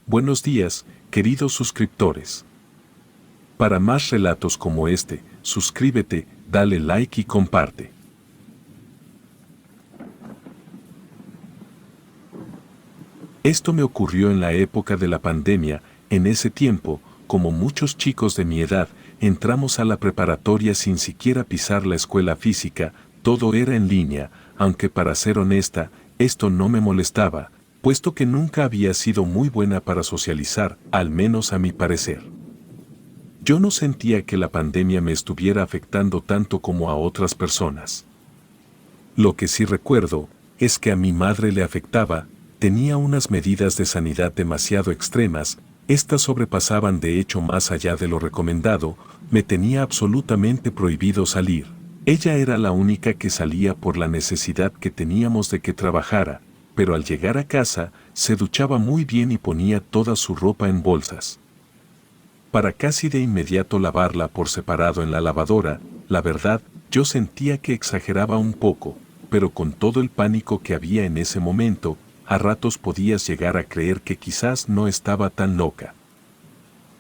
Buenos días, queridos suscriptores. Para más relatos como este, suscríbete, dale like y comparte. Esto me ocurrió en la época de la pandemia. En ese tiempo, como muchos chicos de mi edad, entramos a la preparatoria sin siquiera pisar la escuela física, todo era en línea, aunque para ser honesta, esto no me molestaba, puesto que nunca había sido muy buena para socializar, al menos a mi parecer. Yo no sentía que la pandemia me estuviera afectando tanto como a otras personas. Lo que sí recuerdo es que a mi madre le afectaba. Tenía unas medidas de sanidad demasiado extremas, estas sobrepasaban de hecho más allá de lo recomendado, me tenía absolutamente prohibido salir. Ella era la única que salía por la necesidad que teníamos de que trabajara, pero al llegar a casa, se duchaba muy bien y ponía toda su ropa en bolsas. Para casi de inmediato lavarla por separado en la lavadora, la verdad, yo sentía que exageraba un poco, pero con todo el pánico que había en ese momento, a ratos podías llegar a creer que quizás no estaba tan loca.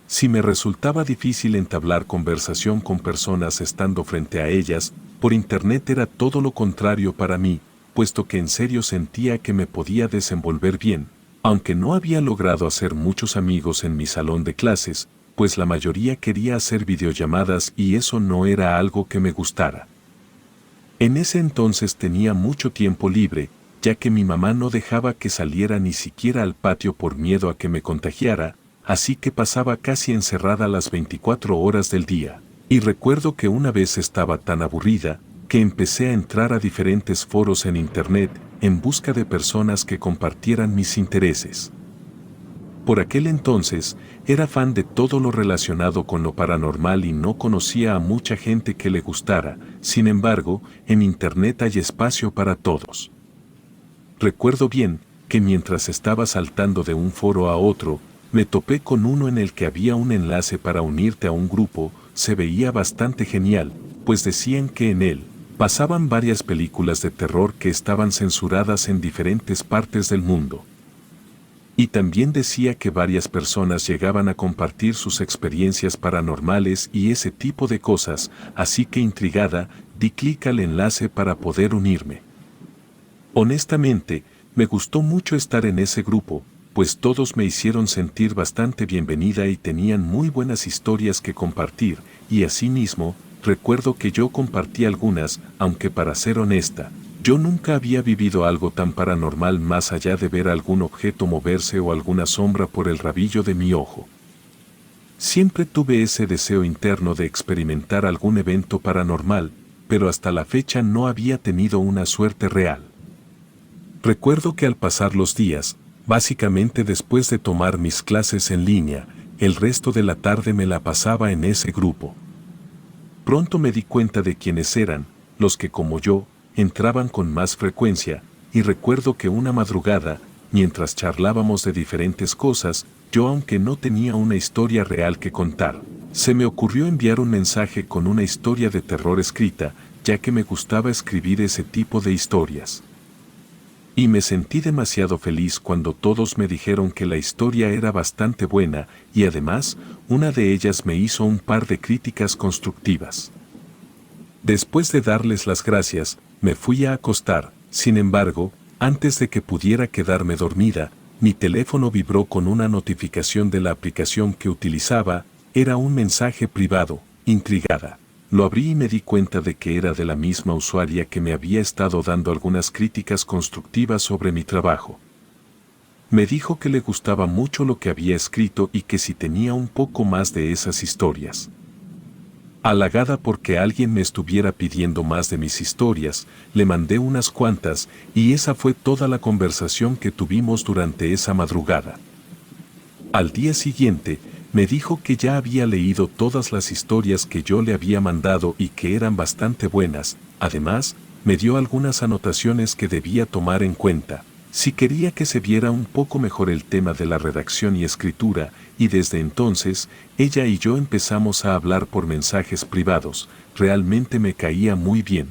Si me resultaba difícil entablar conversación con personas estando frente a ellas, por internet era todo lo contrario para mí, puesto que en serio sentía que me podía desenvolver bien, aunque no había logrado hacer muchos amigos en mi salón de clases, pues la mayoría quería hacer videollamadas y eso no era algo que me gustara. En ese entonces tenía mucho tiempo libre, ya que mi mamá no dejaba que saliera ni siquiera al patio por miedo a que me contagiara, así que pasaba casi encerrada las 24 horas del día. Y recuerdo que una vez estaba tan aburrida, que empecé a entrar a diferentes foros en internet, en busca de personas que compartieran mis intereses. Por aquel entonces, era fan de todo lo relacionado con lo paranormal y no conocía a mucha gente que le gustara, sin embargo, en internet hay espacio para todos. Recuerdo bien que mientras estaba saltando de un foro a otro, me topé con uno en el que había un enlace para unirte a un grupo. Se veía bastante genial, pues decían que en él pasaban varias películas de terror que estaban censuradas en diferentes partes del mundo. Y también decía que varias personas llegaban a compartir sus experiencias paranormales y ese tipo de cosas, así que intrigada, di clic al enlace para poder unirme. Honestamente, me gustó mucho estar en ese grupo, pues todos me hicieron sentir bastante bienvenida y tenían muy buenas historias que compartir, y asimismo, recuerdo que yo compartí algunas, aunque para ser honesta, yo nunca había vivido algo tan paranormal más allá de ver algún objeto moverse o alguna sombra por el rabillo de mi ojo. Siempre tuve ese deseo interno de experimentar algún evento paranormal, pero hasta la fecha no había tenido una suerte real. Recuerdo que al pasar los días, básicamente después de tomar mis clases en línea, el resto de la tarde me la pasaba en ese grupo. Pronto me di cuenta de quiénes eran, los que como yo, entraban con más frecuencia, y recuerdo que una madrugada, mientras charlábamos de diferentes cosas, yo aunque no tenía una historia real que contar, se me ocurrió enviar un mensaje con una historia de terror escrita, ya que me gustaba escribir ese tipo de historias. Y me sentí demasiado feliz cuando todos me dijeron que la historia era bastante buena y además, una de ellas me hizo un par de críticas constructivas. Después de darles las gracias, me fui a acostar. Sin embargo, antes de que pudiera quedarme dormida, mi teléfono vibró con una notificación de la aplicación que utilizaba. Era un mensaje privado. Intrigada, lo abrí y me di cuenta de que era de la misma usuaria que me había estado dando algunas críticas constructivas sobre mi trabajo. Me dijo que le gustaba mucho lo que había escrito y que si tenía un poco más de esas historias. Halagada porque alguien me estuviera pidiendo más de mis historias, le mandé unas cuantas y esa fue toda la conversación que tuvimos durante esa madrugada. Al día siguiente, me dijo que ya había leído todas las historias que yo le había mandado y que eran bastante buenas. Además, me dio algunas anotaciones que debía tomar en cuenta, si quería que se viera un poco mejor el tema de la redacción y escritura, y desde entonces, ella y yo empezamos a hablar por mensajes privados. Realmente me caía muy bien.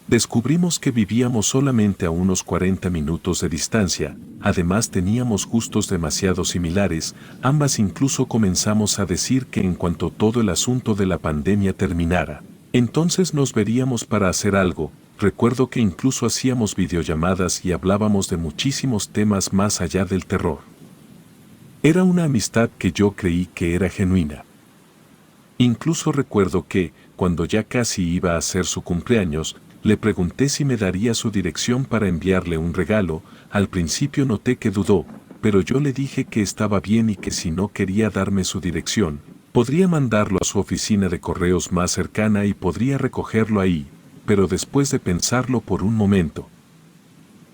Descubrimos que vivíamos solamente a unos 40 minutos de distancia, además teníamos gustos demasiado similares, ambas incluso comenzamos a decir que en cuanto todo el asunto de la pandemia terminara, entonces nos veríamos para hacer algo. Recuerdo que incluso hacíamos videollamadas y hablábamos de muchísimos temas más allá del terror. Era una amistad que yo creí que era genuina. Incluso recuerdo que, cuando ya casi iba a ser su cumpleaños, le pregunté si me daría su dirección para enviarle un regalo. Al principio noté que dudó, pero yo le dije que estaba bien y que si no quería darme su dirección, podría mandarlo a su oficina de correos más cercana y podría recogerlo ahí, pero después de pensarlo por un momento,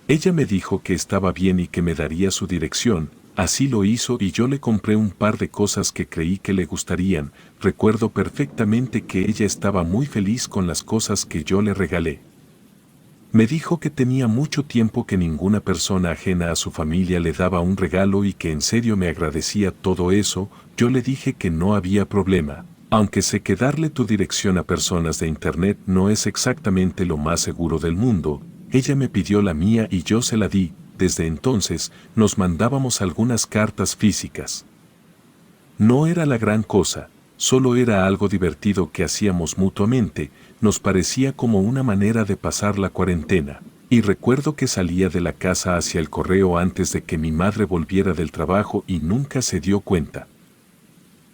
ella me dijo que estaba bien y que me daría su dirección. Así lo hizo y yo le compré un par de cosas que creí que le gustarían. Recuerdo perfectamente que ella estaba muy feliz con las cosas que yo le regalé. Me dijo que tenía mucho tiempo que ninguna persona ajena a su familia le daba un regalo y que en serio me agradecía todo eso. Yo le dije que no había problema, aunque sé que darle tu dirección a personas de internet no es exactamente lo más seguro del mundo. Ella me pidió la mía y yo se la di. Desde entonces, nos mandábamos algunas cartas físicas. No era la gran cosa, solo era algo divertido que hacíamos mutuamente, nos parecía como una manera de pasar la cuarentena, y recuerdo que salía de la casa hacia el correo antes de que mi madre volviera del trabajo y nunca se dio cuenta.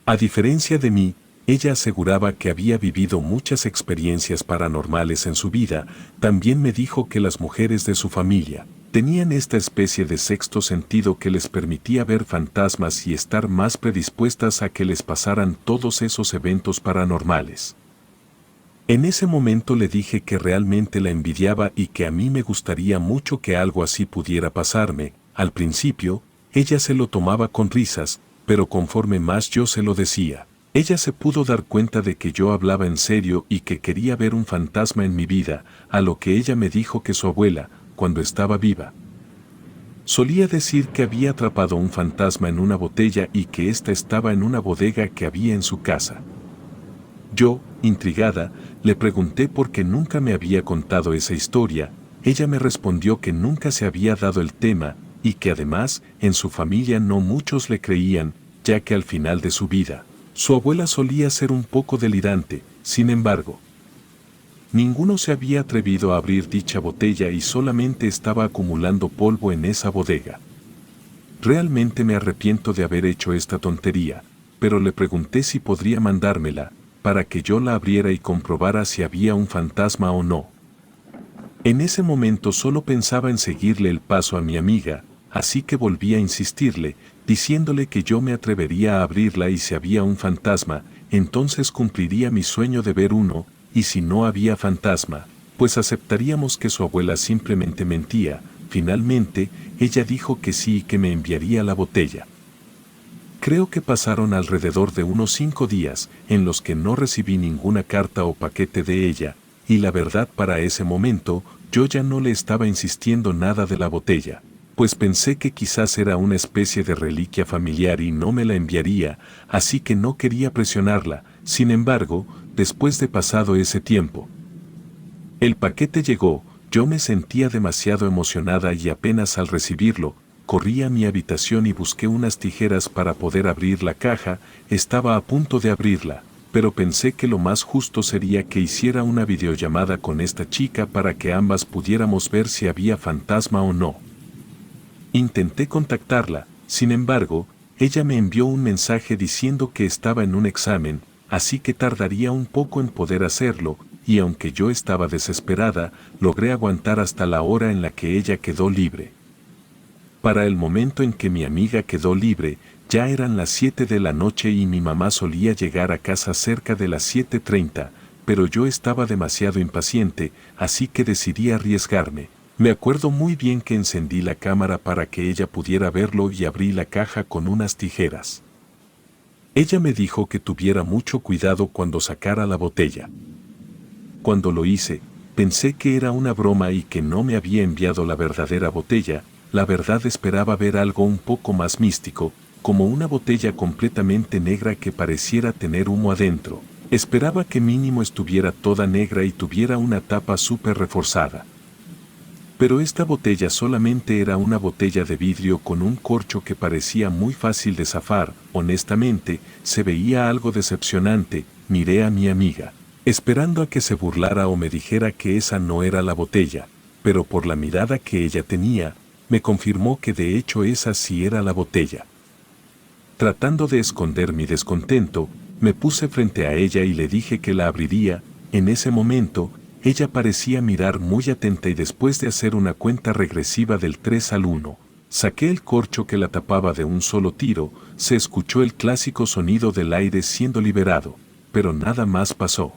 A diferencia de mí, ella aseguraba que había vivido muchas experiencias paranormales en su vida. También me dijo que las mujeres de su familia tenían esta especie de sexto sentido que les permitía ver fantasmas y estar más predispuestas a que les pasaran todos esos eventos paranormales. En ese momento le dije que realmente la envidiaba y que a mí me gustaría mucho que algo así pudiera pasarme. Al principio, ella se lo tomaba con risas, pero conforme más yo se lo decía, ella se pudo dar cuenta de que yo hablaba en serio y que quería ver un fantasma en mi vida, a lo que ella me dijo que su abuela, cuando estaba viva, solía decir que había atrapado un fantasma en una botella y que ésta estaba en una bodega que había en su casa. Yo, intrigada, le pregunté por qué nunca me había contado esa historia. Ella me respondió que nunca se había dado el tema y que además en su familia no muchos le creían, ya que al final de su vida, su abuela solía ser un poco delirante. Sin embargo, ninguno se había atrevido a abrir dicha botella y solamente estaba acumulando polvo en esa bodega. Realmente me arrepiento de haber hecho esta tontería, pero le pregunté si podría mandármela, para que yo la abriera y comprobara si había un fantasma o no. En ese momento solo pensaba en seguirle el paso a mi amiga, así que volví a insistirle, diciéndole que yo me atrevería a abrirla y si había un fantasma, entonces cumpliría mi sueño de ver uno, y si no había fantasma, pues aceptaríamos que su abuela simplemente mentía. Finalmente, ella dijo que sí y que me enviaría la botella. Creo que pasaron alrededor de unos 5 días, en los que no recibí ninguna carta o paquete de ella, y la verdad para ese momento, yo ya no le estaba insistiendo nada de la botella, pues pensé que quizás era una especie de reliquia familiar y no me la enviaría, así que no quería presionarla. Sin embargo, después de pasado ese tiempo, el paquete llegó. Yo me sentía demasiado emocionada y apenas al recibirlo, corrí a mi habitación y busqué unas tijeras para poder abrir la caja. Estaba a punto de abrirla, pero pensé que lo más justo sería que hiciera una videollamada con esta chica para que ambas pudiéramos ver si había fantasma o no. Intenté contactarla, sin embargo, ella me envió un mensaje diciendo que estaba en un examen, así que tardaría un poco en poder hacerlo, y aunque yo estaba desesperada, logré aguantar hasta la hora en la que ella quedó libre. Para el momento en que mi amiga quedó libre, ya eran las 7 de la noche y mi mamá solía llegar a casa cerca de las 7:30, pero yo estaba demasiado impaciente, así que decidí arriesgarme. Me acuerdo muy bien que encendí la cámara para que ella pudiera verlo y abrí la caja con unas tijeras. Ella me dijo que tuviera mucho cuidado cuando sacara la botella. Cuando lo hice, pensé que era una broma y que no me había enviado la verdadera botella. La verdad esperaba ver algo un poco más místico, como una botella completamente negra que pareciera tener humo adentro. Esperaba que mínimo estuviera toda negra y tuviera una tapa súper reforzada. Pero esta botella solamente era una botella de vidrio con un corcho que parecía muy fácil de zafar. Honestamente, se veía algo decepcionante. Miré a mi amiga, esperando a que se burlara o me dijera que esa no era la botella, pero por la mirada que ella tenía, me confirmó que de hecho esa sí era la botella. Tratando de esconder mi descontento, me puse frente a ella y le dije que la abriría. En ese momento, ella parecía mirar muy atenta y después de hacer una cuenta regresiva del 3 al 1, saqué el corcho que la tapaba de un solo tiro. Se escuchó el clásico sonido del aire siendo liberado, pero nada más pasó.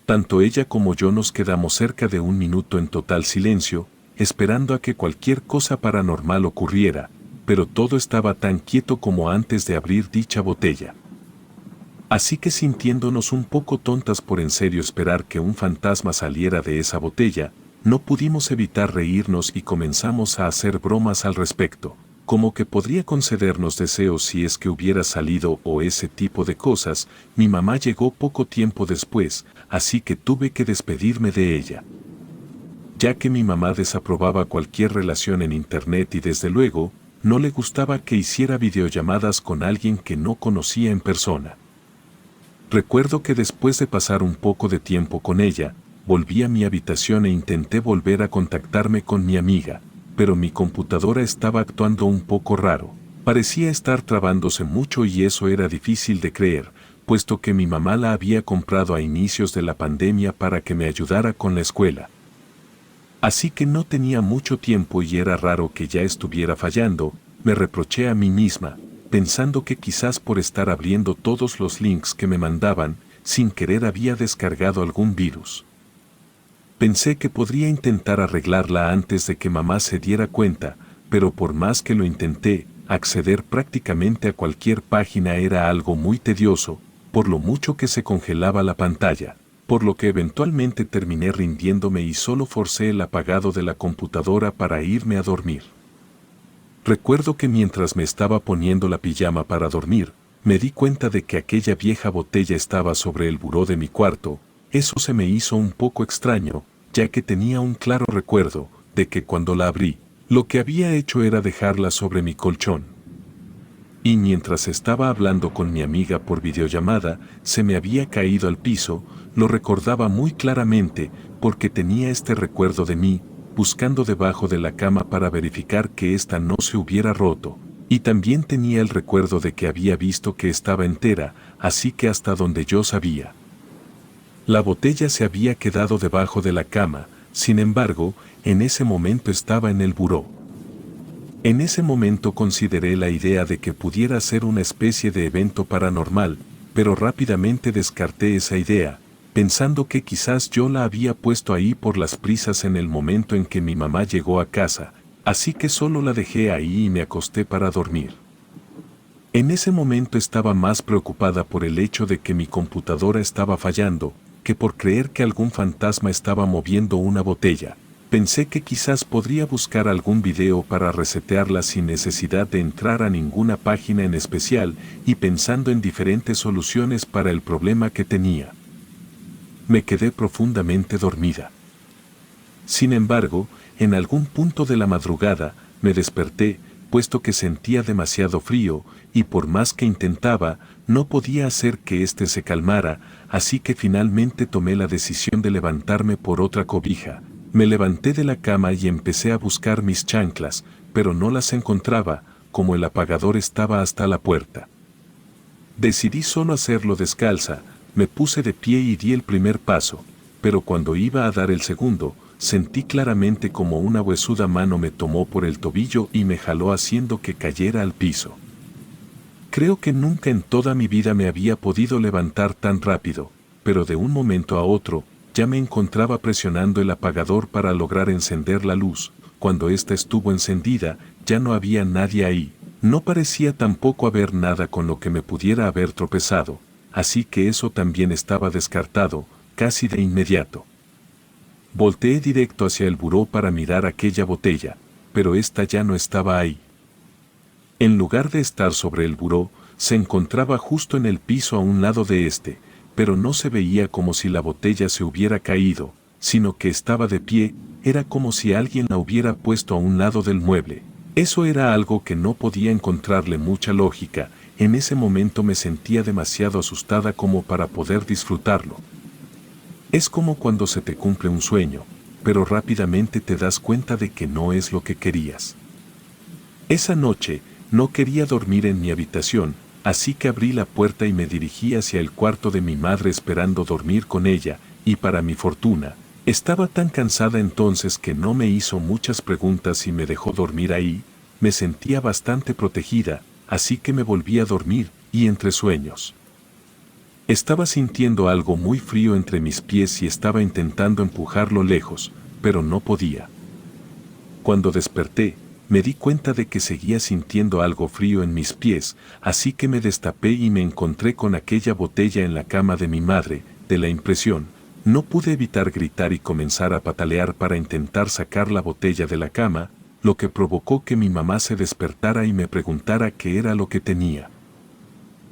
Tanto ella como yo nos quedamos cerca de un minuto en total silencio, esperando a que cualquier cosa paranormal ocurriera, pero todo estaba tan quieto como antes de abrir dicha botella. Así que sintiéndonos un poco tontas por en serio esperar que un fantasma saliera de esa botella, no pudimos evitar reírnos y comenzamos a hacer bromas al respecto, como que podría concedernos deseos si es que hubiera salido o ese tipo de cosas. Mi mamá llegó poco tiempo después, así que tuve que despedirme de ella. Ya que mi mamá desaprobaba cualquier relación en internet y desde luego, no le gustaba que hiciera videollamadas con alguien que no conocía en persona. Recuerdo que después de pasar un poco de tiempo con ella, volví a mi habitación e intenté volver a contactarme con mi amiga, pero mi computadora estaba actuando un poco raro. Parecía estar trabándose mucho y eso era difícil de creer, puesto que mi mamá la había comprado a inicios de la pandemia para que me ayudara con la escuela. Así que no tenía mucho tiempo y era raro que ya estuviera fallando. Me reproché a mí misma, pensando que quizás por estar abriendo todos los links que me mandaban, sin querer había descargado algún virus. Pensé que podría intentar arreglarla antes de que mamá se diera cuenta, pero por más que lo intenté, acceder prácticamente a cualquier página era algo muy tedioso, por lo mucho que se congelaba la pantalla, por lo que eventualmente terminé rindiéndome y solo forcé el apagado de la computadora para irme a dormir. Recuerdo que mientras me estaba poniendo la pijama para dormir, me di cuenta de que aquella vieja botella estaba sobre el buró de mi cuarto. Eso se me hizo un poco extraño, ya que tenía un claro recuerdo de que cuando la abrí, lo que había hecho era dejarla sobre mi colchón. Y mientras estaba hablando con mi amiga por videollamada, se me había caído al piso. Lo recordaba muy claramente, porque tenía este recuerdo de mí, buscando debajo de la cama para verificar que ésta no se hubiera roto, y también tenía el recuerdo de que había visto que estaba entera, así que hasta donde yo sabía, la botella se había quedado debajo de la cama. Sin embargo, en ese momento estaba en el buró. En ese momento consideré la idea de que pudiera ser una especie de evento paranormal, pero rápidamente descarté esa idea, pensando que quizás yo la había puesto ahí por las prisas en el momento en que mi mamá llegó a casa, así que solo la dejé ahí y me acosté para dormir. En ese momento estaba más preocupada por el hecho de que mi computadora estaba fallando, que por creer que algún fantasma estaba moviendo una botella. Pensé que quizás podría buscar algún video para resetearla sin necesidad de entrar a ninguna página en especial y pensando en diferentes soluciones para el problema que tenía. Me quedé profundamente dormida. Sin embargo, en algún punto de la madrugada, me desperté, puesto que sentía demasiado frío, y por más que intentaba, no podía hacer que éste se calmara, así que finalmente tomé la decisión de levantarme por otra cobija. Me levanté de la cama y empecé a buscar mis chanclas, pero no las encontraba, como el apagador estaba hasta la puerta. Decidí solo hacerlo descalza. Me puse de pie y di el primer paso, pero cuando iba a dar el segundo, sentí claramente como una huesuda mano me tomó por el tobillo y me jaló haciendo que cayera al piso. Creo que nunca en toda mi vida me había podido levantar tan rápido, pero de un momento a otro, ya me encontraba presionando el apagador para lograr encender la luz. Cuando ésta estuvo encendida, ya no había nadie ahí. No parecía tampoco haber nada con lo que me pudiera haber tropezado, así que eso también estaba descartado, casi de inmediato. Volteé directo hacia el buró para mirar aquella botella, pero ésta ya no estaba ahí. En lugar de estar sobre el buró, se encontraba justo en el piso a un lado de este. pero no se veía como si la botella se hubiera caído, sino que estaba de pie, era como si alguien la hubiera puesto a un lado del mueble. Eso era algo que no podía encontrarle mucha lógica. En ese momento me sentía demasiado asustada como para poder disfrutarlo. Es como cuando se te cumple un sueño, pero rápidamente te das cuenta de que no es lo que querías. Esa noche, no quería dormir en mi habitación, así que abrí la puerta y me dirigí hacia el cuarto de mi madre esperando dormir con ella, y para mi fortuna, estaba tan cansada entonces que no me hizo muchas preguntas y me dejó dormir ahí. Me sentía bastante protegida, así que me volví a dormir, y entre sueños. Estaba sintiendo algo muy frío entre mis pies y estaba intentando empujarlo lejos, pero no podía. Cuando desperté, me di cuenta de que seguía sintiendo algo frío en mis pies, así que me destapé y me encontré con aquella botella en la cama de mi madre. De la impresión, no pude evitar gritar y comenzar a patalear para intentar sacar la botella de la cama, lo que provocó que mi mamá se despertara y me preguntara qué era lo que tenía.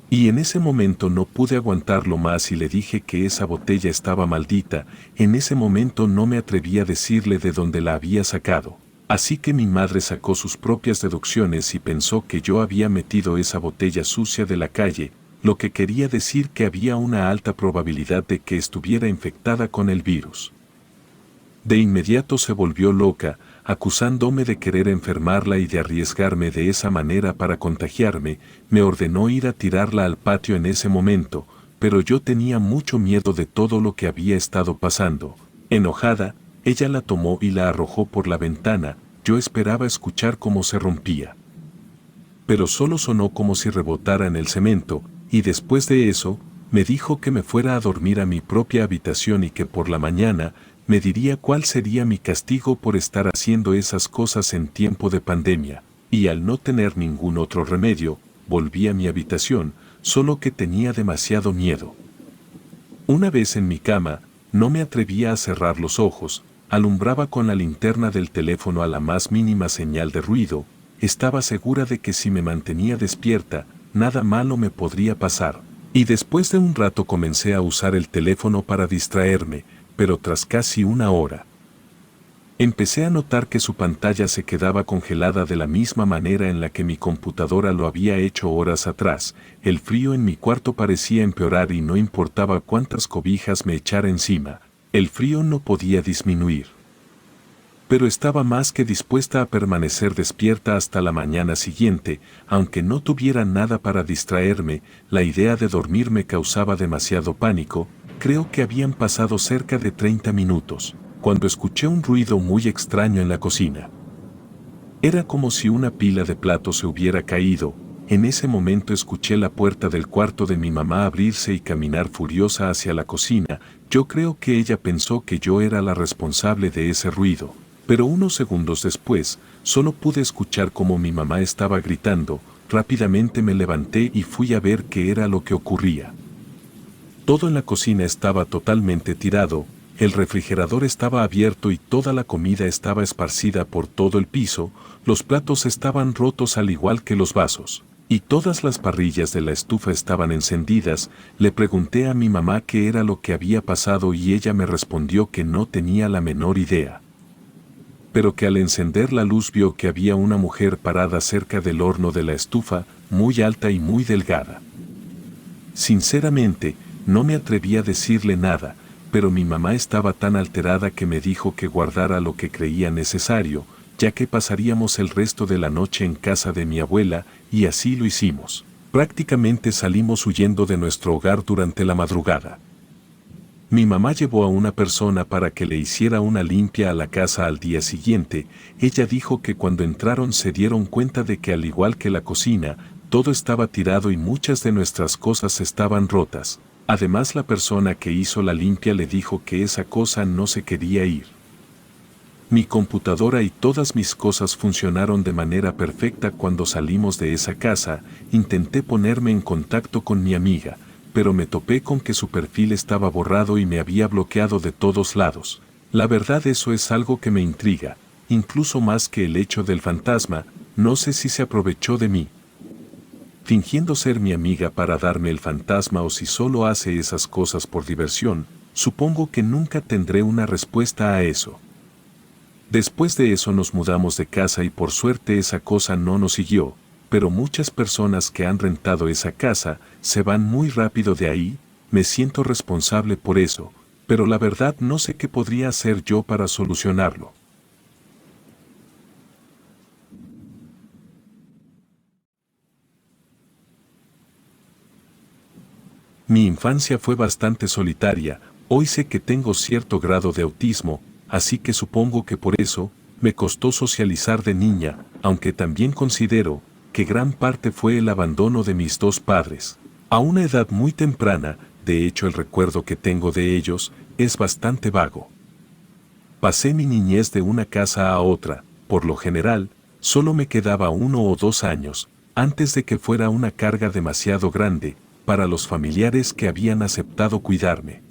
Y en ese momento no pude aguantarlo más y le dije que esa botella estaba maldita. En ese momento no me atreví a decirle de dónde la había sacado. Así que mi madre sacó sus propias deducciones y pensó que yo había metido esa botella sucia de la calle, lo que quería decir que había una alta probabilidad de que estuviera infectada con el virus. De inmediato se volvió loca, acusándome de querer enfermarla y de arriesgarme de esa manera para contagiarme. Me ordenó ir a tirarla al patio en ese momento, pero yo tenía mucho miedo de todo lo que había estado pasando. Enojada, ella la tomó y la arrojó por la ventana. Yo esperaba escuchar cómo se rompía. Pero solo sonó como si rebotara en el cemento, y después de eso, me dijo que me fuera a dormir a mi propia habitación y que por la mañana me diría cuál sería mi castigo por estar haciendo esas cosas en tiempo de pandemia, y al no tener ningún otro remedio, volví a mi habitación, solo que tenía demasiado miedo. Una vez en mi cama, no me atrevía a cerrar los ojos, alumbraba con la linterna del teléfono a la más mínima señal de ruido. Estaba segura de que si me mantenía despierta, nada malo me podría pasar, y después de un rato comencé a usar el teléfono para distraerme, pero tras casi una hora, empecé a notar que su pantalla se quedaba congelada de la misma manera en la que mi computadora lo había hecho horas atrás. El frío en mi cuarto parecía empeorar y no importaba cuántas cobijas me echara encima, el frío no podía disminuir. Pero estaba más que dispuesta a permanecer despierta hasta la mañana siguiente, aunque no tuviera nada para distraerme. La idea de dormir me causaba demasiado pánico. Creo que habían pasado cerca de 30 minutos, cuando escuché un ruido muy extraño en la cocina. Era como si una pila de platos se hubiera caído. En ese momento escuché la puerta del cuarto de mi mamá abrirse y caminar furiosa hacia la cocina. Yo creo que ella pensó que yo era la responsable de ese ruido. Pero unos segundos después, solo pude escuchar cómo mi mamá estaba gritando. Rápidamente me levanté y fui a ver qué era lo que ocurría. Todo en la cocina estaba totalmente tirado, el refrigerador estaba abierto y toda la comida estaba esparcida por todo el piso, los platos estaban rotos al igual que los vasos, y todas las parrillas de la estufa estaban encendidas. Le pregunté a mi mamá qué era lo que había pasado y ella me respondió que no tenía la menor idea, pero que al encender la luz vio que había una mujer parada cerca del horno de la estufa, muy alta y muy delgada. Sinceramente, no me atreví a decirle nada, pero mi mamá estaba tan alterada que me dijo que guardara lo que creía necesario, ya que pasaríamos el resto de la noche en casa de mi abuela, y así lo hicimos. Prácticamente salimos huyendo de nuestro hogar durante la madrugada. Mi mamá llevó a una persona para que le hiciera una limpia a la casa al día siguiente. Ella dijo que cuando entraron se dieron cuenta de que al igual que la cocina, todo estaba tirado y muchas de nuestras cosas estaban rotas. Además, la persona que hizo la limpia le dijo que esa cosa no se quería ir. Mi computadora y todas mis cosas funcionaron de manera perfecta cuando salimos de esa casa. Intenté ponerme en contacto con mi amiga, pero me topé con que su perfil estaba borrado y me había bloqueado de todos lados. La verdad, eso es algo que me intriga, incluso más que el hecho del fantasma. No sé si se aprovechó de mí. fingiendo ser mi amiga para darme el fantasma, o si solo hace esas cosas por diversión, supongo que nunca tendré una respuesta a eso. Después de eso nos mudamos de casa y por suerte esa cosa no nos siguió, pero muchas personas que han rentado esa casa se van muy rápido de ahí. Me siento responsable por eso, pero la verdad no sé qué podría hacer yo para solucionarlo. Mi infancia fue bastante solitaria. Hoy sé que tengo cierto grado de autismo, así que supongo que por eso me costó socializar de niña, aunque también considero que gran parte fue el abandono de mis dos padres. A una edad muy temprana, de hecho el recuerdo que tengo de ellos es bastante vago. Pasé mi niñez de una casa a otra, por lo general, solo me quedaba 1 o 2 años, antes de que fuera una carga demasiado grande para los familiares que habían aceptado cuidarme.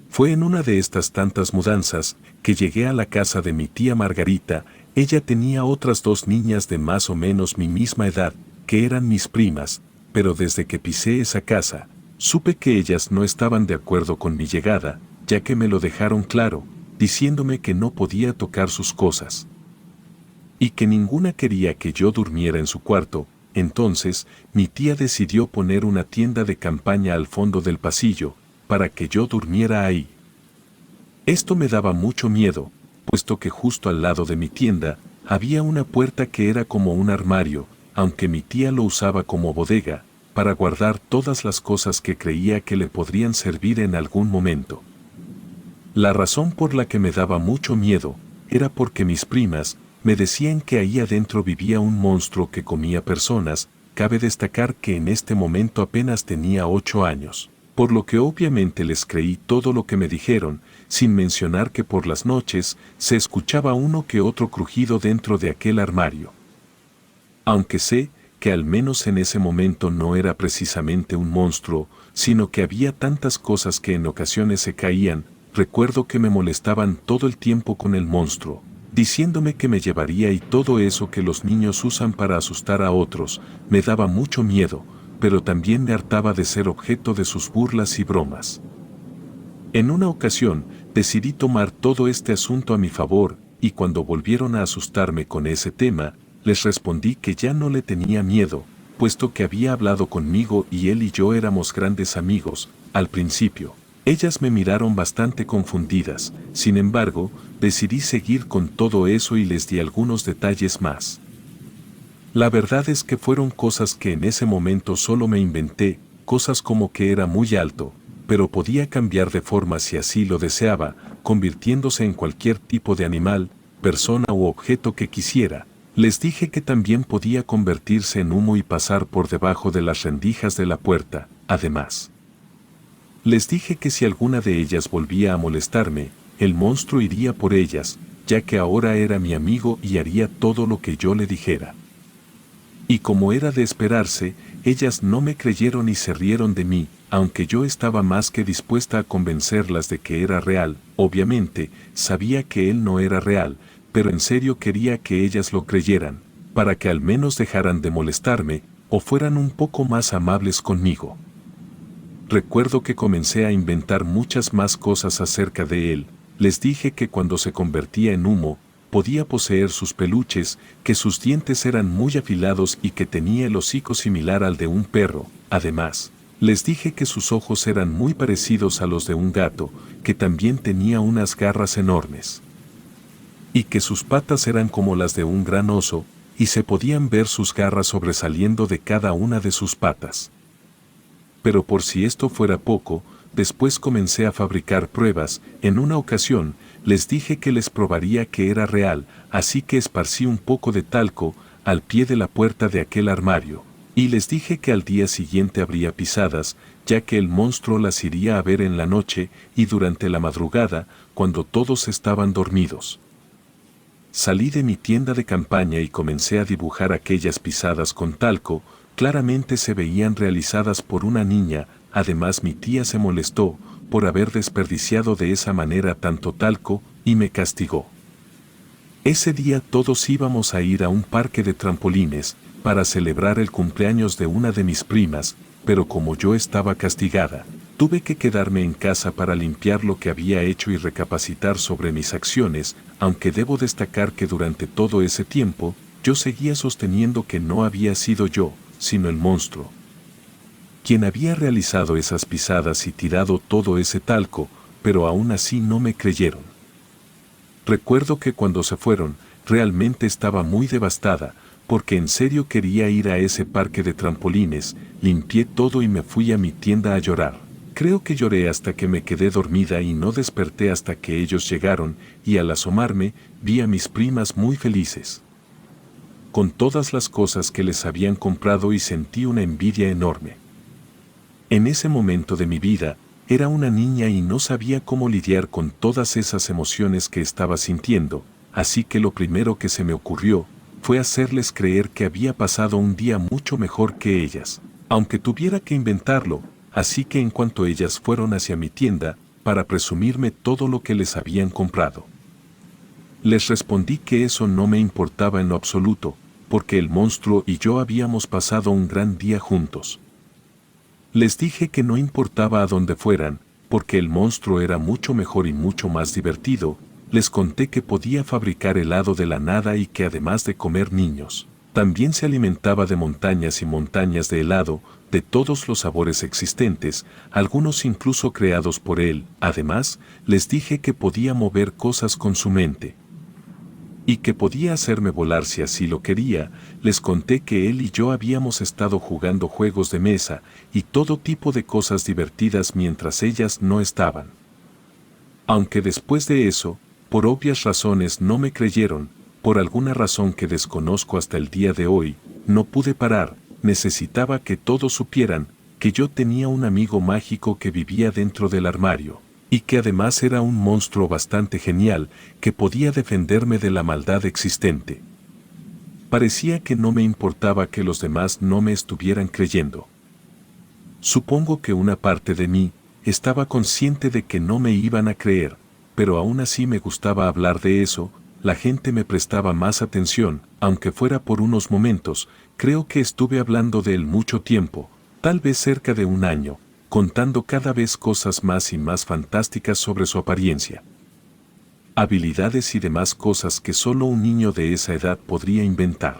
Fue en una de estas tantas mudanzas que llegué a la casa de mi tía Margarita. Ella tenía otras 2 niñas de más o menos mi misma edad, que eran mis primas, pero desde que pisé esa casa, supe que ellas no estaban de acuerdo con mi llegada, ya que me lo dejaron claro, diciéndome que no podía tocar sus cosas. Y que ninguna quería que yo durmiera en su cuarto. Entonces, mi tía decidió poner una tienda de campaña al fondo del pasillo, para que yo durmiera ahí. Esto me daba mucho miedo, puesto que justo al lado de mi tienda había una puerta que era como un armario, aunque mi tía lo usaba como bodega, para guardar todas las cosas que creía que le podrían servir en algún momento. La razón por la que me daba mucho miedo era porque mis primas me decían que ahí adentro vivía un monstruo que comía personas. Cabe destacar que en este momento apenas tenía 8 años, por lo que obviamente les creí todo lo que me dijeron, sin mencionar que por las noches se escuchaba uno que otro crujido dentro de aquel armario. Aunque sé que al menos en ese momento no era precisamente un monstruo, sino que había tantas cosas que en ocasiones se caían. Recuerdo que me molestaban todo el tiempo con el monstruo, diciéndome que me llevaría y todo eso que los niños usan para asustar a otros. Me daba mucho miedo, pero también me hartaba de ser objeto de sus burlas y bromas. En una ocasión, decidí tomar todo este asunto a mi favor, y cuando volvieron a asustarme con ese tema, les respondí que ya no le tenía miedo, puesto que había hablado conmigo y él y yo éramos grandes amigos. Al principio, ellas me miraron bastante confundidas. Sin embargo, decidí seguir con todo eso y les di algunos detalles más. La verdad es que fueron cosas que en ese momento solo me inventé, cosas como que era muy alto, pero podía cambiar de forma si así lo deseaba, convirtiéndose en cualquier tipo de animal, persona u objeto que quisiera. Les dije que también podía convertirse en humo y pasar por debajo de las rendijas de la puerta. Además, les dije que si alguna de ellas volvía a molestarme, el monstruo iría por ellas, ya que ahora era mi amigo y haría todo lo que yo le dijera. Y como era de esperarse, ellas no me creyeron y se rieron de mí, aunque yo estaba más que dispuesta a convencerlas de que era real. Obviamente, sabía que él no era real, pero en serio quería que ellas lo creyeran, para que al menos dejaran de molestarme, o fueran un poco más amables conmigo. Recuerdo que comencé a inventar muchas más cosas acerca de él. Les dije que cuando se convertía en humo, podía poseer sus peluches, que sus dientes eran muy afilados y que tenía el hocico similar al de un perro. Además, les dije que sus ojos eran muy parecidos a los de un gato, que también tenía unas garras enormes, y que sus patas eran como las de un gran oso, y se podían ver sus garras sobresaliendo de cada una de sus patas. Pero por si esto fuera poco, después comencé a fabricar pruebas. En una ocasión, les dije que les probaría que era real, así que esparcí un poco de talco al pie de la puerta de aquel armario, y les dije que al día siguiente habría pisadas, ya que el monstruo las iría a ver en la noche y durante la madrugada, cuando todos estaban dormidos. Salí de mi tienda de campaña y comencé a dibujar aquellas pisadas con talco. Claramente se veían realizadas por una niña. Además, mi tía se molestó por haber desperdiciado de esa manera tanto talco y me castigó. Ese día todos íbamos a ir a un parque de trampolines para celebrar el cumpleaños de una de mis primas, pero como yo estaba castigada, tuve que quedarme en casa para limpiar lo que había hecho y recapacitar sobre mis acciones, aunque debo destacar que durante todo ese tiempo, yo seguía sosteniendo que no había sido yo, sino el monstruo quien había realizado esas pisadas y tirado todo ese talco, pero aún así no me creyeron. Recuerdo que cuando se fueron, realmente estaba muy devastada, porque en serio quería ir a ese parque de trampolines, limpié todo y me fui a mi tienda a llorar. Creo que lloré hasta que me quedé dormida y no desperté hasta que ellos llegaron, y al asomarme, vi a mis primas muy felices con todas las cosas que les habían comprado y sentí una envidia enorme. En ese momento de mi vida, era una niña y no sabía cómo lidiar con todas esas emociones que estaba sintiendo, así que lo primero que se me ocurrió fue hacerles creer que había pasado un día mucho mejor que ellas, aunque tuviera que inventarlo, así que en cuanto ellas fueron hacia mi tienda, para presumirme todo lo que les habían comprado, les respondí que eso no me importaba en lo absoluto, porque el monstruo y yo habíamos pasado un gran día juntos. Les dije que no importaba a dónde fueran, porque el monstruo era mucho mejor y mucho más divertido. Les conté que podía fabricar helado de la nada y que además de comer niños, también se alimentaba de montañas y montañas de helado, de todos los sabores existentes, algunos incluso creados por él. Además, les dije que podía mover cosas con su mente y que podía hacerme volar si así lo quería. Les conté que él y yo habíamos estado jugando juegos de mesa y todo tipo de cosas divertidas mientras ellas no estaban. Aunque después de eso, por obvias razones no me creyeron, por alguna razón que desconozco hasta el día de hoy, no pude parar, necesitaba que todos supieran que yo tenía un amigo mágico que vivía dentro del armario, y que además era un monstruo bastante genial que podía defenderme de la maldad existente. Parecía que no me importaba que los demás no me estuvieran creyendo. Supongo que una parte de mí estaba consciente de que no me iban a creer, pero aún así me gustaba hablar de eso. La gente me prestaba más atención, aunque fuera por unos momentos. Creo que estuve hablando de él mucho tiempo, tal vez cerca de un año, contando cada vez cosas más y más fantásticas sobre su apariencia, habilidades y demás cosas que solo un niño de esa edad podría inventar.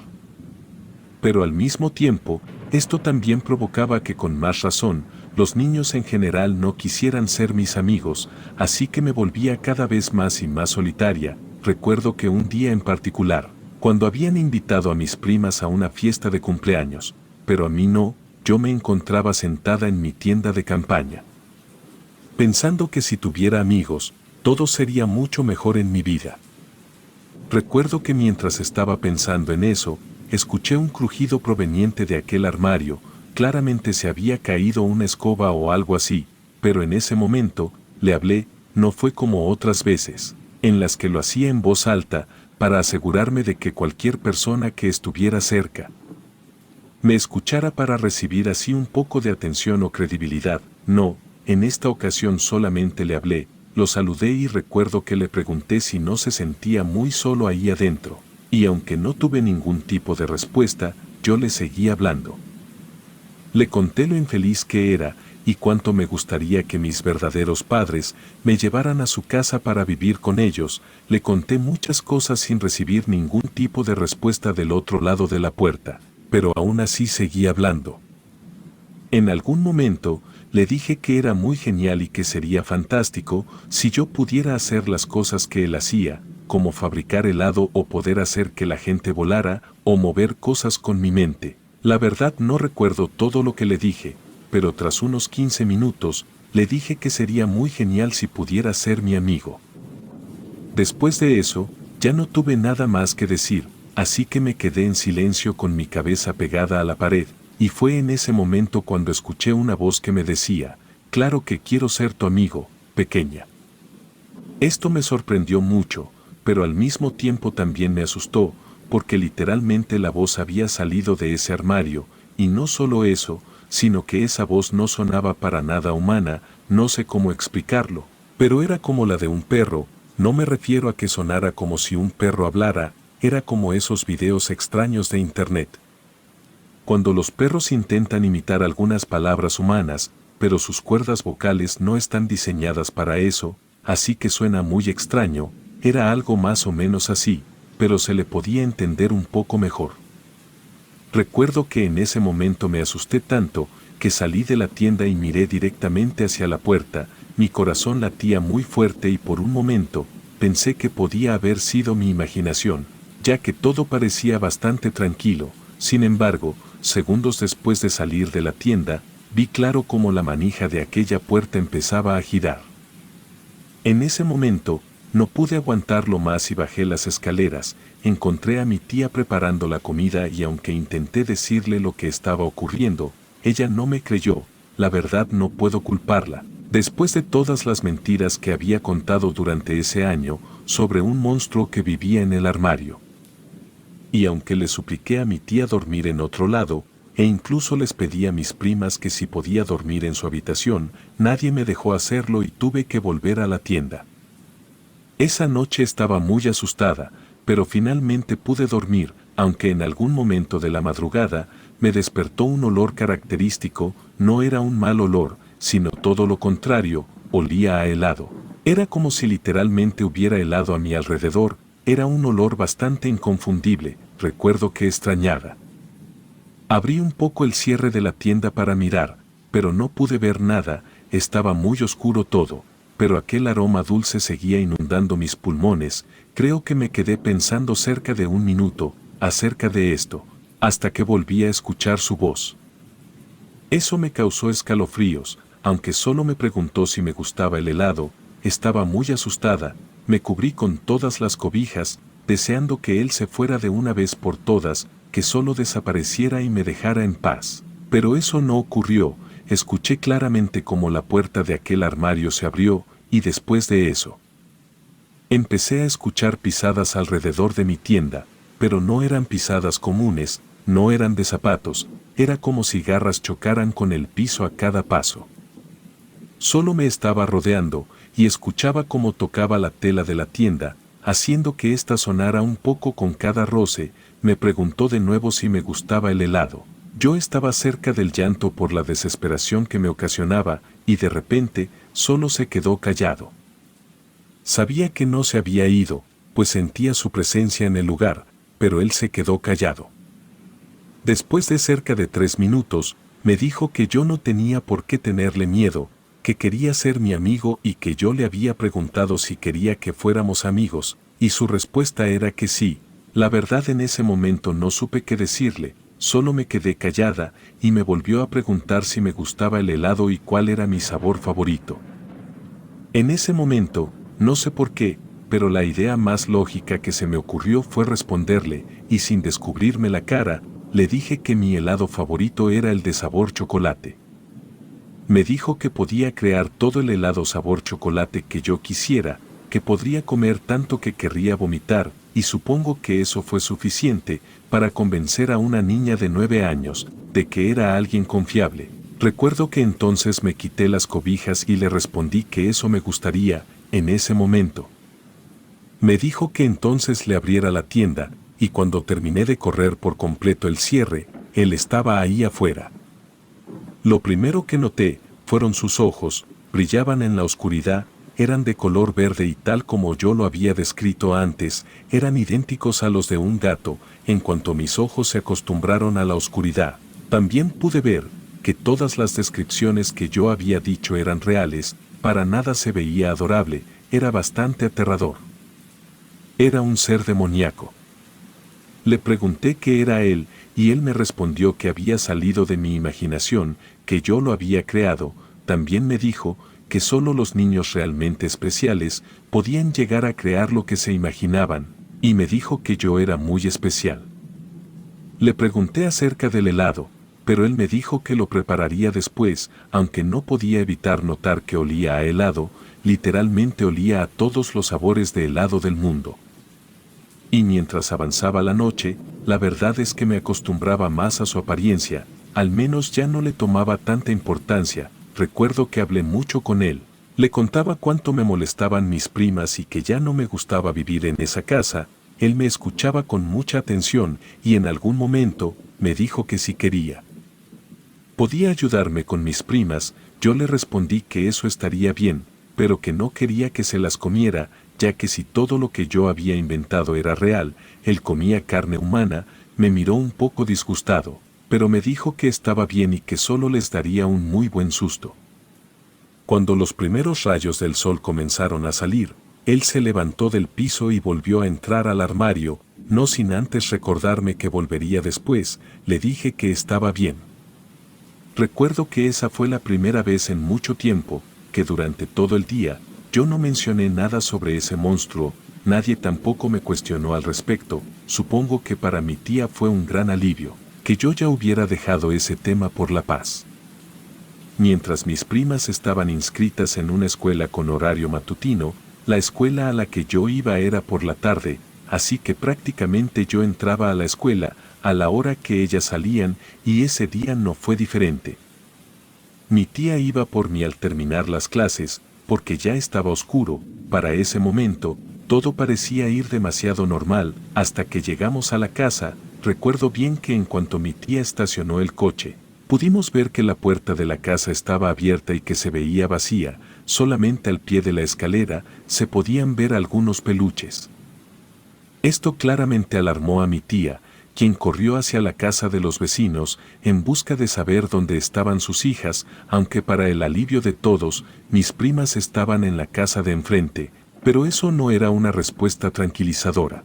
Pero al mismo tiempo, esto también provocaba que con más razón, los niños en general no quisieran ser mis amigos, así que me volvía cada vez más y más solitaria. Recuerdo que un día en particular, cuando habían invitado a mis primas a una fiesta de cumpleaños, pero a mí no, yo me encontraba sentada en mi tienda de campaña, pensando que si tuviera amigos, todo sería mucho mejor en mi vida. Recuerdo que mientras estaba pensando en eso, escuché un crujido proveniente de aquel armario. Claramente se había caído una escoba o algo así, pero en ese momento, le hablé. No fue como otras veces, en las que lo hacía en voz alta, para asegurarme de que cualquier persona que estuviera cerca me escuchara para recibir así un poco de atención o credibilidad. No, en esta ocasión solamente le hablé, lo saludé y recuerdo que le pregunté si no se sentía muy solo ahí adentro, y aunque no tuve ningún tipo de respuesta, yo le seguí hablando. Le conté lo infeliz que era y cuánto me gustaría que mis verdaderos padres me llevaran a su casa para vivir con ellos. Le conté muchas cosas sin recibir ningún tipo de respuesta del otro lado de la puerta, pero aún así seguí hablando. En algún momento, le dije que era muy genial y que sería fantástico si yo pudiera hacer las cosas que él hacía, como fabricar helado o poder hacer que la gente volara o mover cosas con mi mente. La verdad no recuerdo todo lo que le dije, pero tras unos 15 minutos, le dije que sería muy genial si pudiera ser mi amigo. Después de eso, ya no tuve nada más que decir, así que me quedé en silencio con mi cabeza pegada a la pared, y fue en ese momento cuando escuché una voz que me decía, «Claro que quiero ser tu amigo, pequeña». Esto me sorprendió mucho, pero al mismo tiempo también me asustó, porque literalmente la voz había salido de ese armario, y no solo eso, sino que esa voz no sonaba para nada humana. No sé cómo explicarlo, pero era como la de un perro. No me refiero a que sonara como si un perro hablara, era como esos videos extraños de internet. Cuando los perros intentan imitar algunas palabras humanas, pero sus cuerdas vocales no están diseñadas para eso, así que suena muy extraño, era algo más o menos así, pero se le podía entender un poco mejor. Recuerdo que en ese momento me asusté tanto, que salí de la tienda y miré directamente hacia la puerta, mi corazón latía muy fuerte y por un momento, pensé que podía haber sido mi imaginación, ya que todo parecía bastante tranquilo. Sin embargo, segundos después de salir de la tienda, vi claro cómo la manija de aquella puerta empezaba a girar. En ese momento, no pude aguantarlo más y bajé las escaleras. Encontré a mi tía preparando la comida y aunque intenté decirle lo que estaba ocurriendo, ella no me creyó. La verdad no puedo culparla. Después de todas las mentiras que había contado durante ese año sobre un monstruo que vivía en el armario. Y aunque le supliqué a mi tía dormir en otro lado, e incluso les pedí a mis primas que si podía dormir en su habitación, nadie me dejó hacerlo y tuve que volver a la tienda. Esa noche estaba muy asustada, pero finalmente pude dormir, aunque en algún momento de la madrugada me despertó un olor característico. No era un mal olor, sino todo lo contrario, olía a helado. Era como si literalmente hubiera helado a mi alrededor, era un olor bastante inconfundible. Recuerdo que extrañaba. Abrí un poco el cierre de la tienda para mirar, pero no pude ver nada, estaba muy oscuro todo, pero aquel aroma dulce seguía inundando mis pulmones. Creo que me quedé pensando cerca de un minuto acerca de esto, hasta que volví a escuchar su voz. Eso me causó escalofríos, aunque solo me preguntó si me gustaba el helado. Estaba muy asustada, me cubrí con todas las cobijas, deseando que él se fuera de una vez por todas, que solo desapareciera y me dejara en paz. Pero eso no ocurrió. Escuché claramente cómo la puerta de aquel armario se abrió, y después de eso, empecé a escuchar pisadas alrededor de mi tienda, pero no eran pisadas comunes, no eran de zapatos, era como si garras chocaran con el piso a cada paso. Solo me estaba rodeando, y escuchaba cómo tocaba la tela de la tienda, haciendo que ésta sonara un poco con cada roce. Me preguntó de nuevo si me gustaba el helado. Yo estaba cerca del llanto por la desesperación que me ocasionaba, y de repente, solo se quedó callado. Sabía que no se había ido, pues sentía su presencia en el lugar, pero él se quedó callado. Después de cerca de 3 minutos, me dijo que yo no tenía por qué tenerle miedo, que quería ser mi amigo y que yo le había preguntado si quería que fuéramos amigos, y su respuesta era que sí. La verdad, en ese momento no supe qué decirle, solo me quedé callada, y me volvió a preguntar si me gustaba el helado y cuál era mi sabor favorito. En ese momento, no sé por qué, pero la idea más lógica que se me ocurrió fue responderle, y sin descubrirme la cara, le dije que mi helado favorito era el de sabor chocolate. Me dijo que podía crear todo el helado sabor chocolate que yo quisiera, que podría comer tanto que querría vomitar, y supongo que eso fue suficiente para convencer a una niña de 9 años de que era alguien confiable. Recuerdo que entonces me quité las cobijas y le respondí que eso me gustaría. En ese momento me dijo que entonces le abriera la tienda, y cuando terminé de correr por completo el cierre, él estaba ahí afuera. Lo primero que noté fueron sus ojos, brillaban en la oscuridad, eran de color verde y tal como yo lo había descrito antes, eran idénticos a los de un gato. En cuanto mis ojos se acostumbraron a la oscuridad, también pude ver que todas las descripciones que yo había dicho eran reales. Para nada se veía adorable, era bastante aterrador. Era un ser demoníaco. Le pregunté qué era él, y él me respondió que había salido de mi imaginación, que yo lo había creado. También me dijo que solo los niños realmente especiales podían llegar a crear lo que se imaginaban, y me dijo que yo era muy especial. Le pregunté acerca del helado, pero él me dijo que lo prepararía después, aunque no podía evitar notar que olía a helado, literalmente olía a todos los sabores de helado del mundo. Y mientras avanzaba la noche, la verdad es que me acostumbraba más a su apariencia, al menos ya no le tomaba tanta importancia. Recuerdo que hablé mucho con él, le contaba cuánto me molestaban mis primas y que ya no me gustaba vivir en esa casa. Él me escuchaba con mucha atención y en algún momento me dijo que si quería. ¿Podía ayudarme con mis primas? Yo le respondí que eso estaría bien, pero que no quería que se las comiera, ya que si todo lo que yo había inventado era real, él comía carne humana. Me miró un poco disgustado, pero me dijo que estaba bien y que solo les daría un muy buen susto. Cuando los primeros rayos del sol comenzaron a salir, él se levantó del piso y volvió a entrar al armario, no sin antes recordarme que volvería después. Le dije que estaba bien. Recuerdo que esa fue la primera vez en mucho tiempo que durante todo el día yo no mencioné nada sobre ese monstruo. Nadie tampoco me cuestionó al respecto. Supongo que para mi tía fue un gran alivio que yo ya hubiera dejado ese tema por la paz. Mientras mis primas estaban inscritas en una escuela con horario matutino, la escuela a la que yo iba era por la tarde, así que prácticamente yo entraba a la escuela a la hora que ellas salían, y ese día no fue diferente. Mi tía iba por mí al terminar las clases, porque ya estaba oscuro. Para ese momento, todo parecía ir demasiado normal, hasta que llegamos a la casa. Recuerdo bien que en cuanto mi tía estacionó el coche, pudimos ver que la puerta de la casa estaba abierta y que se veía vacía. Solamente al pie de la escalera se podían ver algunos peluches. Esto claramente alarmó a mi tía, quien corrió hacia la casa de los vecinos en busca de saber dónde estaban sus hijas, aunque para el alivio de todos, mis primas estaban en la casa de enfrente, pero eso no era una respuesta tranquilizadora.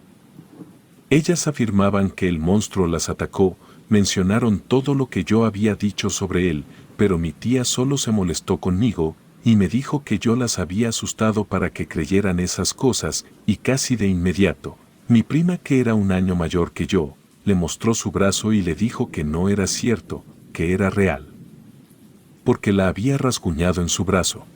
Ellas afirmaban que el monstruo las atacó, mencionaron todo lo que yo había dicho sobre él, pero mi tía solo se molestó conmigo y me dijo que yo las había asustado para que creyeran esas cosas, y casi de inmediato, mi prima, que era un año mayor que yo, le mostró su brazo y le dijo que no era cierto, que era real. Porque la había rasguñado en su brazo.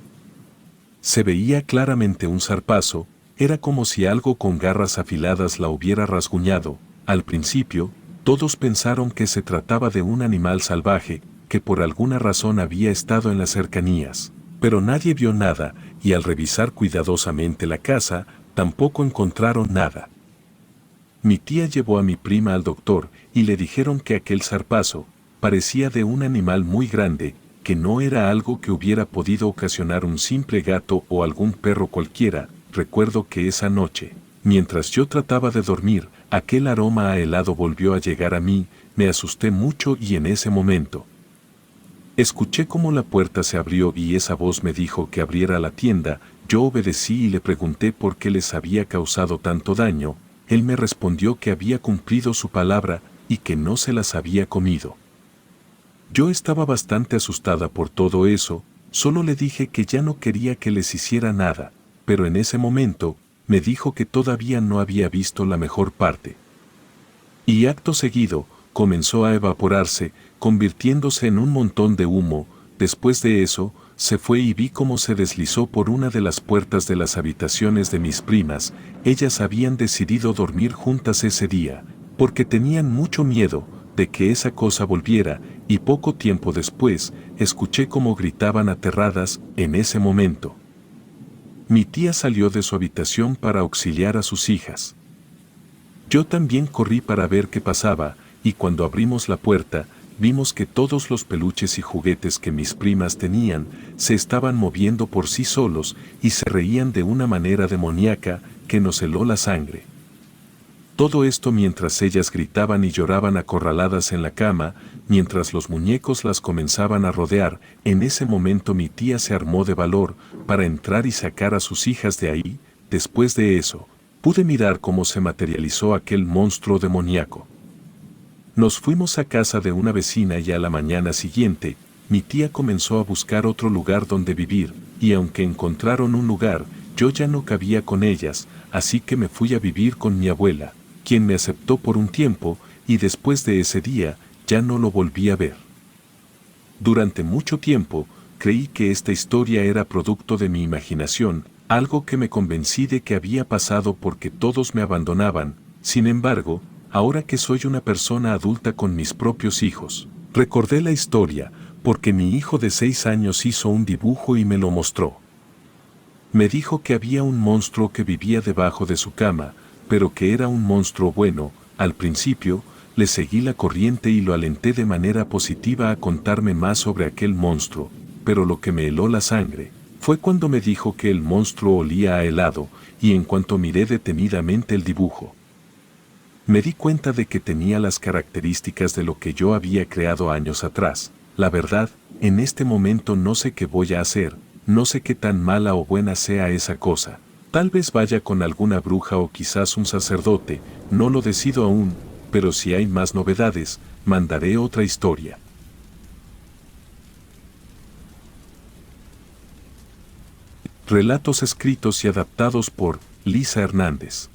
Se veía claramente un zarpazo, era como si algo con garras afiladas la hubiera rasguñado. Al principio, todos pensaron que se trataba de un animal salvaje, que por alguna razón había estado en las cercanías, pero nadie vio nada, y al revisar cuidadosamente la casa, tampoco encontraron nada. Mi tía llevó a mi prima al doctor y le dijeron que aquel zarpazo parecía de un animal muy grande, que no era algo que hubiera podido ocasionar un simple gato o algún perro cualquiera. Recuerdo que esa noche, mientras yo trataba de dormir, aquel aroma a helado volvió a llegar a mí. Me asusté mucho y en ese momento escuché cómo la puerta se abrió y esa voz me dijo que abriera la tienda. Yo obedecí y le pregunté por qué les había causado tanto daño. Él me respondió que había cumplido su palabra y que no se las había comido. Yo estaba bastante asustada por todo eso, solo le dije que ya no quería que les hiciera nada, pero en ese momento, me dijo que todavía no había visto la mejor parte. Y acto seguido, comenzó a evaporarse, convirtiéndose en un montón de humo. Después de eso, se fue y vi cómo se deslizó por una de las puertas de las habitaciones de mis primas. Ellas habían decidido dormir juntas ese día, porque tenían mucho miedo de que esa cosa volviera, y poco tiempo después, escuché cómo gritaban aterradas. En ese momento, mi tía salió de su habitación para auxiliar a sus hijas. Yo también corrí para ver qué pasaba, y cuando abrimos la puerta, vimos que todos los peluches y juguetes que mis primas tenían se estaban moviendo por sí solos y se reían de una manera demoníaca que nos heló la sangre. Todo esto mientras ellas gritaban y lloraban acorraladas en la cama, mientras los muñecos las comenzaban a rodear. En ese momento mi tía se armó de valor para entrar y sacar a sus hijas de ahí. Después de eso, pude mirar cómo se materializó aquel monstruo demoníaco. Nos fuimos a casa de una vecina y a la mañana siguiente, mi tía comenzó a buscar otro lugar donde vivir, y aunque encontraron un lugar, yo ya no cabía con ellas, así que me fui a vivir con mi abuela, quien me aceptó por un tiempo, y después de ese día, ya no lo volví a ver. Durante mucho tiempo, creí que esta historia era producto de mi imaginación, algo que me convencí de que había pasado porque todos me abandonaban. Sin embargo, ahora que soy una persona adulta con mis propios hijos, recordé la historia, porque mi hijo de 6 años hizo un dibujo y me lo mostró. Me dijo que había un monstruo que vivía debajo de su cama, pero que era un monstruo bueno. Al principio, le seguí la corriente y lo alenté de manera positiva a contarme más sobre aquel monstruo, pero lo que me heló la sangre fue cuando me dijo que el monstruo olía a helado, y en cuanto miré detenidamente el dibujo, me di cuenta de que tenía las características de lo que yo había creado años atrás. La verdad, en este momento no sé qué voy a hacer, no sé qué tan mala o buena sea esa cosa. Tal vez vaya con alguna bruja o quizás un sacerdote, no lo decido aún, pero si hay más novedades, mandaré otra historia. Relatos escritos y adaptados por Lisa Hernández.